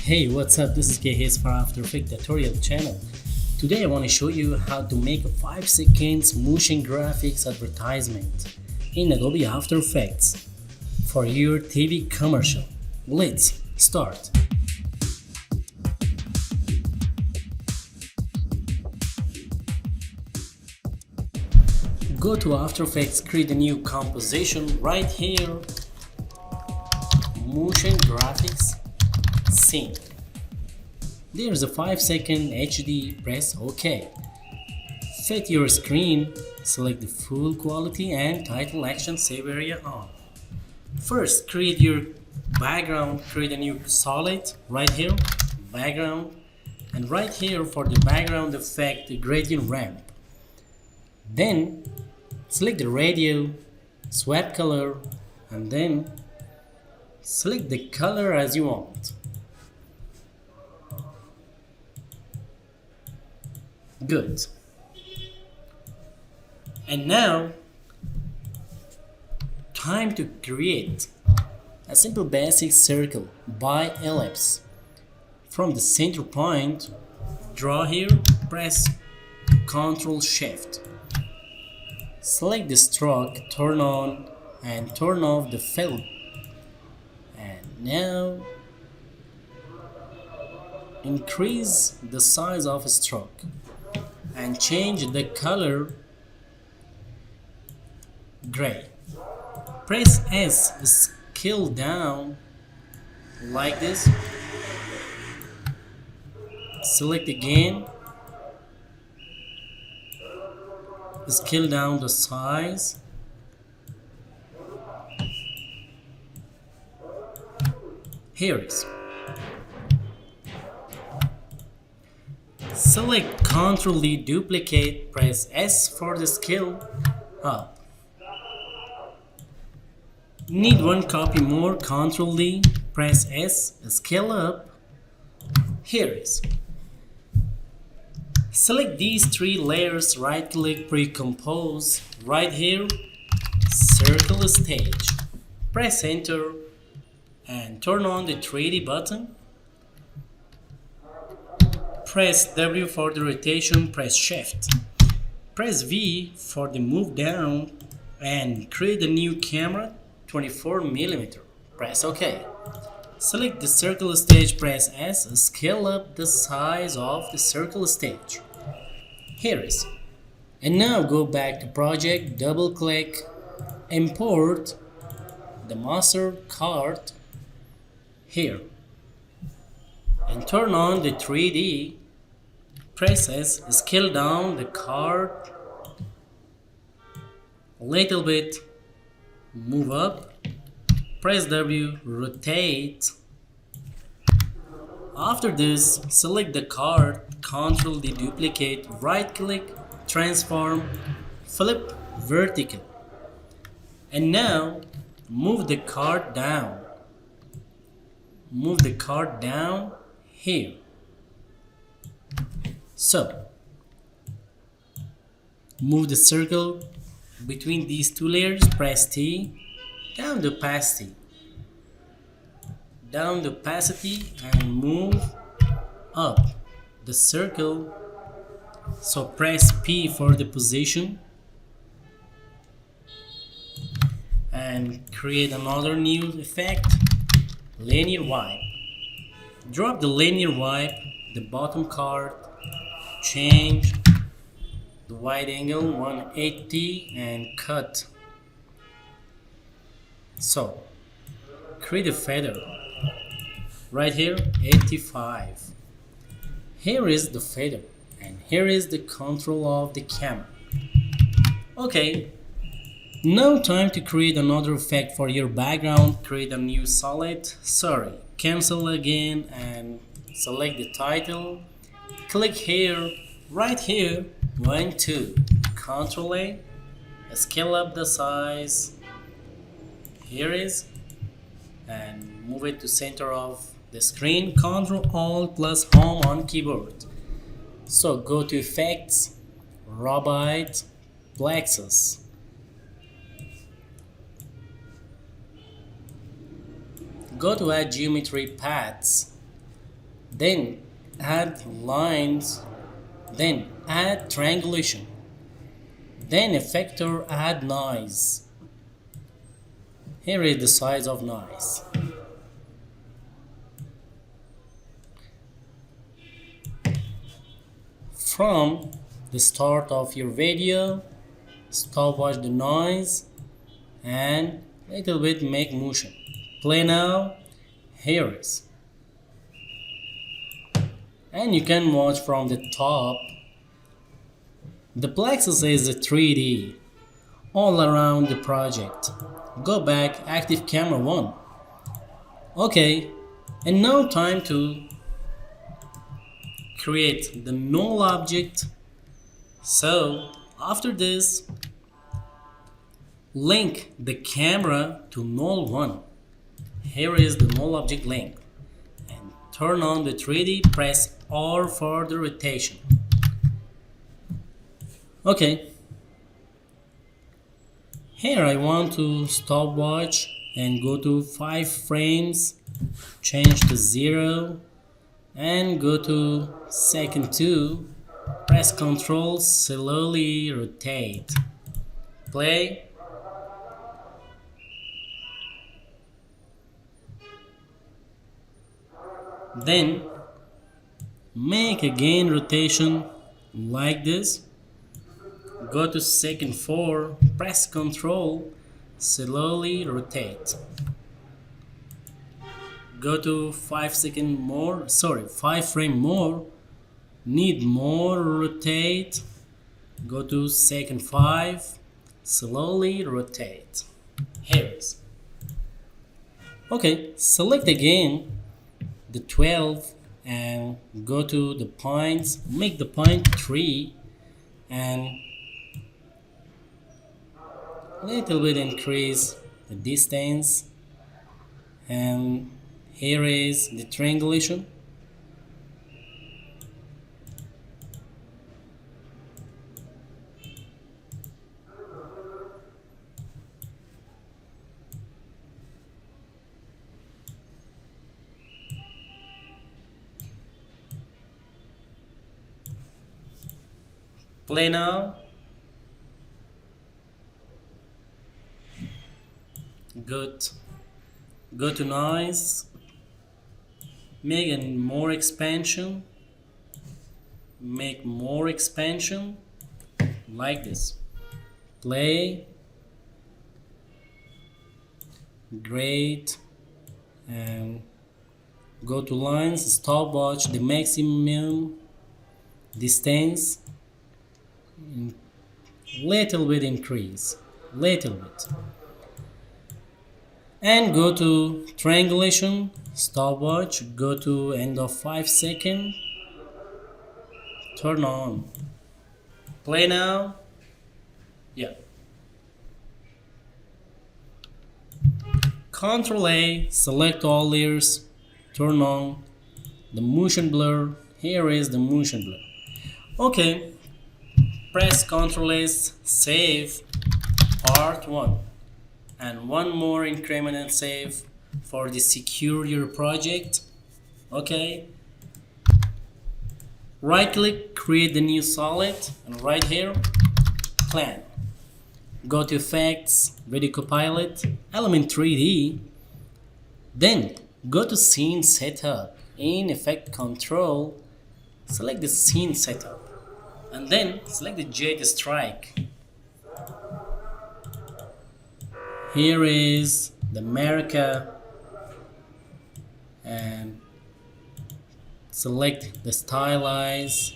Hey, what's up? This is KH's for After Effects tutorial channel. Today I want to show you how to make a 5 seconds motion graphics advertisement in Adobe After Effects for your TV commercial. Let's start. Go to After Effects, create a new composition right here, motion graphics scene. There's a 5-second HD, press OK. Set your screen, select the full quality and title action save area on. First, create your background, create a new solid right here, background, and right here for the background effect, the gradient ramp. Then select the radio, swap color, and then select the color as you want. Good. And now, time to create a simple basic circle by ellipse. From the center point, draw here, press Ctrl Shift. Select the stroke, turn on and turn off the fill. And now, increase the size of a stroke and change the color gray. Press S, scale down like this. Select again, scale down the size. Here it is. Select Ctrl D, duplicate, press S for the scale up. Need one copy more, Ctrl D, press S, scale up. Here it is. Select these 3 layers, right click, pre-compose, right here, circle stage. Press enter and turn on the 3D button. Press W for the rotation, press shift. Press V for the move down and create a new camera 24mm. Press OK. Select the circle stage, press S, scale up the size of the circle stage. Here it is. And now go back to project, double click, import the master card here. And turn on the 3D, press S, scale down the card a little bit, move up, press W, rotate. After this, select the card, Ctrl D, duplicate, right click, transform, flip vertical. And now move the card down. Move the card down here. So, move the circle between these 2 layers, press T, down the opacity. Down the opacity and move up the circle. So press P for the position and create another new effect, linear wipe. Drop the linear wipe, the bottom card, change the wide angle 180 and cut. So create a feather right here, 85. Here is the feather and here is the control of the camera. Okay, now time to create another effect for your background. Create a new solid, cancel again and select the title. Click here, right here, 1, 2, Ctrl A, scale up the size. Here is, and move it to center of the screen. Ctrl Alt plus Home on keyboard. So go to Effects, Robite, Plexus. Go to Add Geometry Paths. then add lines, then add triangulation, then effector add noise. Here is the size of noise. From the start of your video, stopwatch the noise and little bit make motion. Play now. Here is. And you can watch from the top. The plexus is a 3D all around the project. Go back, active camera 1. Okay, and now time to create the null object. So after this, link the camera to null 1. Here is the null object link. And turn on the 3D, press R for the rotation. Okay. Here I want to stopwatch and go to 5 frames, change to 0 and go to second 2, press Ctrl, slowly rotate. Play. Then make again rotation like this. Go to second 4, press Ctrl, slowly rotate. Go to 5 frame more, need more rotate. Go to second 5, slowly rotate. Here it is. Okay, select again the 12 and go to the points, make the point 3 and little bit increase the distance, and here is the triangulation. Play now. Good. Go to noise. Make a more expansion. Make more expansion. Like this. Play. Great. And go to lines. Stopwatch the maximum distance. Little bit increase. Little bit. And go to triangulation, stopwatch, go to end of 5 seconds, turn on. Play now. Yeah. Ctrl A, select all layers, turn on the motion blur. Here is the motion blur. Okay. Press Ctrl S, save part 1. And one more increment and save for the secure your project. Okay. Right click, create the new solid, and right here, plan. Go to effects, video copilot, element 3D. Then go to scene setup. In effect control, select the scene setup. And then select the jet strike. Here is the America and select the stylize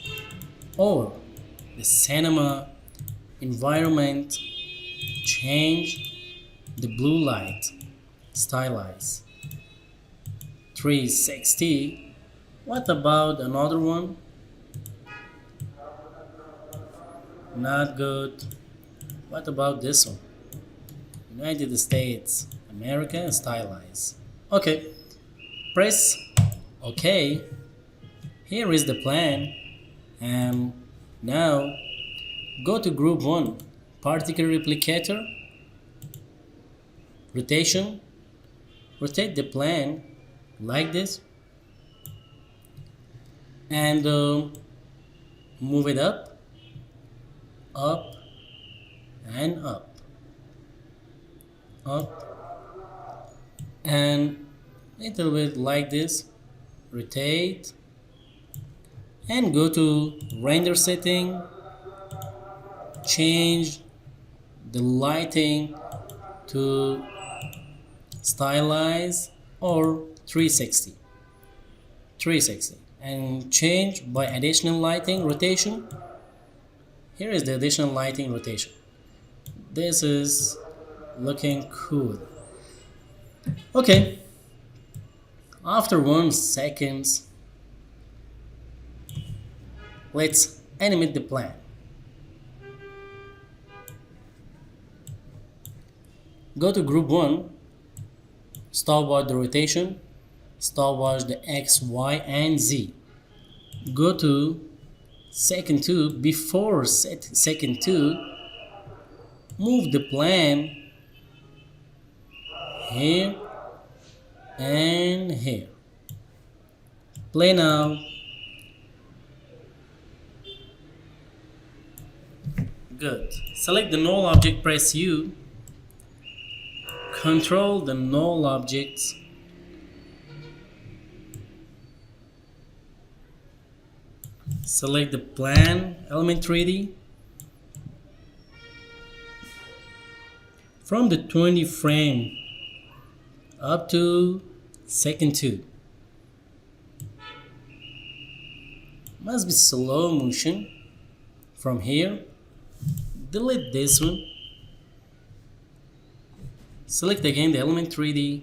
or the cinema environment, change the blue light, stylize 360. What about another one? Not good. What about this one? United States, America, stylize. Okay, press OK. Here is the plan, and now go to group 1, particle replicator, rotation, rotate the plan like this, and move it up, up, and up, up, and little bit like this. Rotate and go to render setting, change the lighting to stylize or 360 and change by additional lighting rotation. Here is the additional lighting rotation. This is looking cool. Okay, after 1 second, let's animate the plan. Go to group 1, stopwatch the rotation, stopwatch the X, Y, and Z. Go to second 2, before second 2, move the plan here and here. Play now. Good. Select the null object, press U. Control the null objects. Select the plan element 3D. From the 20 frame up to second 2. Must be slow motion. From here, delete this one. Select again the element 3D.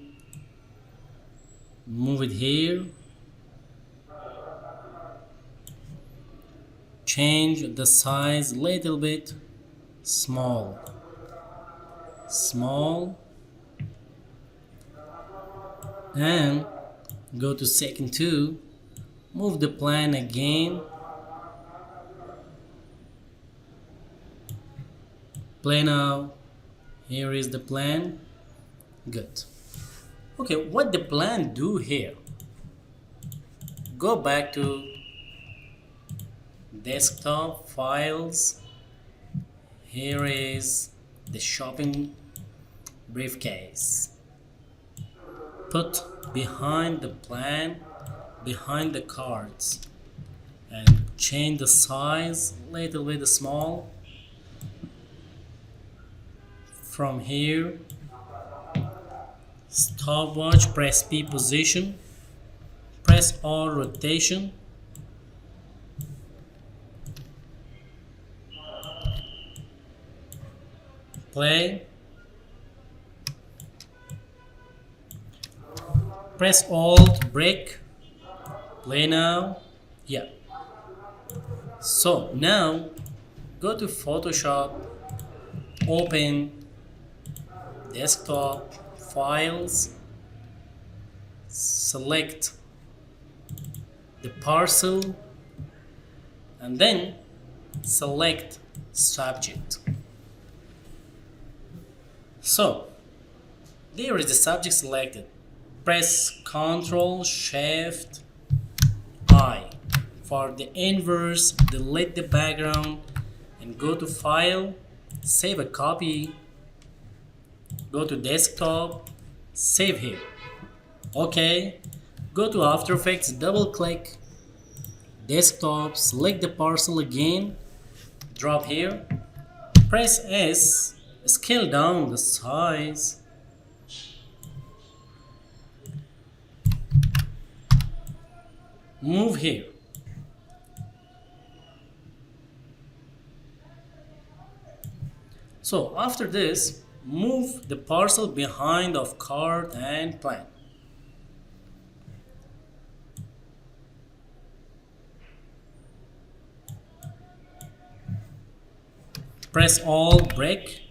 Move it here. Change the size a little bit. Small. And go to second 2. Move the plan again. Play now. Here is the plan. Good. Okay, what the plan do here? Go back to desktop files. Here is the shopping briefcase. Put behind the plan, behind the cards, and change the size a little bit small. From here, stopwatch, press P position, press R rotation, play, press Alt break, play now. Yeah. So now go to Photoshop, open desktop files, select the parcel, and then select subject. So there is the subject selected. Press Ctrl Shift I. For the inverse, delete the background and go to File, save a copy, go to Desktop, save here. Okay, go to After Effects, double click, Desktop, select the parcel again, drop here, press S, scale down the size, move here. So after this, move the parcel behind of card and plan. Press Alt break,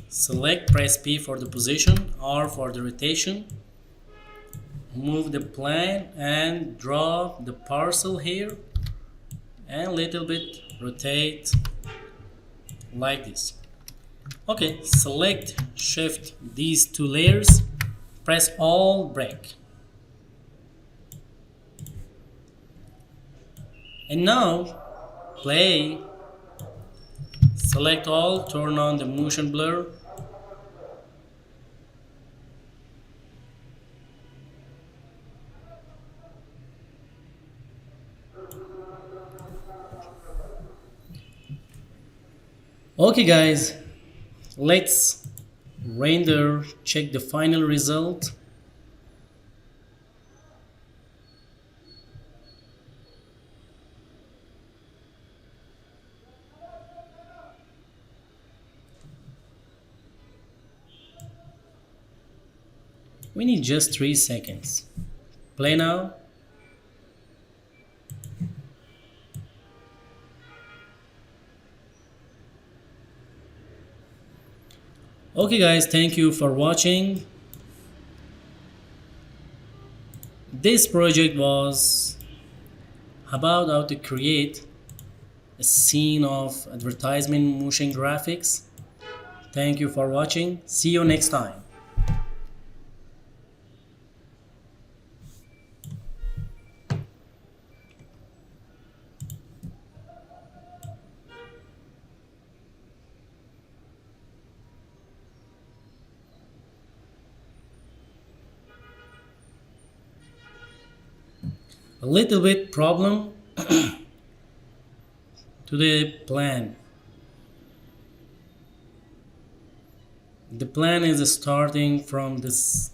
select, press P for the position, R for the rotation, move the plan and drop the parcel here and little bit rotate like this. Okay, select, shift these two layers, press Alt break. And now play, select all, turn on the motion blur. Okay guys, let's render, check the final result. We need just 3 seconds. Play now. Okay guys, thank you for watching. This project was about how to create a scene of advertisement motion graphics. Thank you for watching. See you next time. A little bit problem to the plan. The plan is starting from this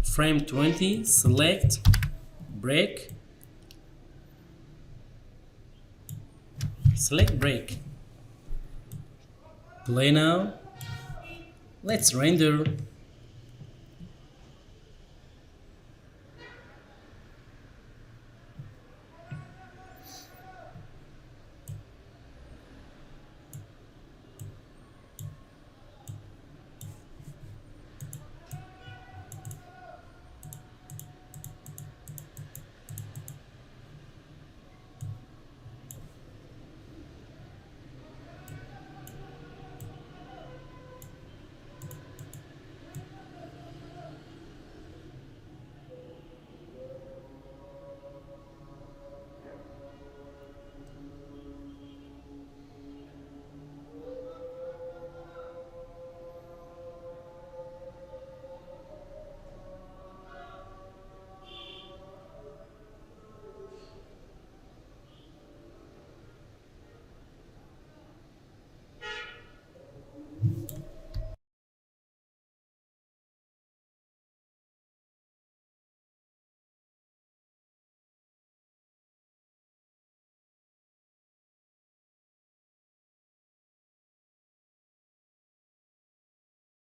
frame 20, select, break, select break. Play now. Let's render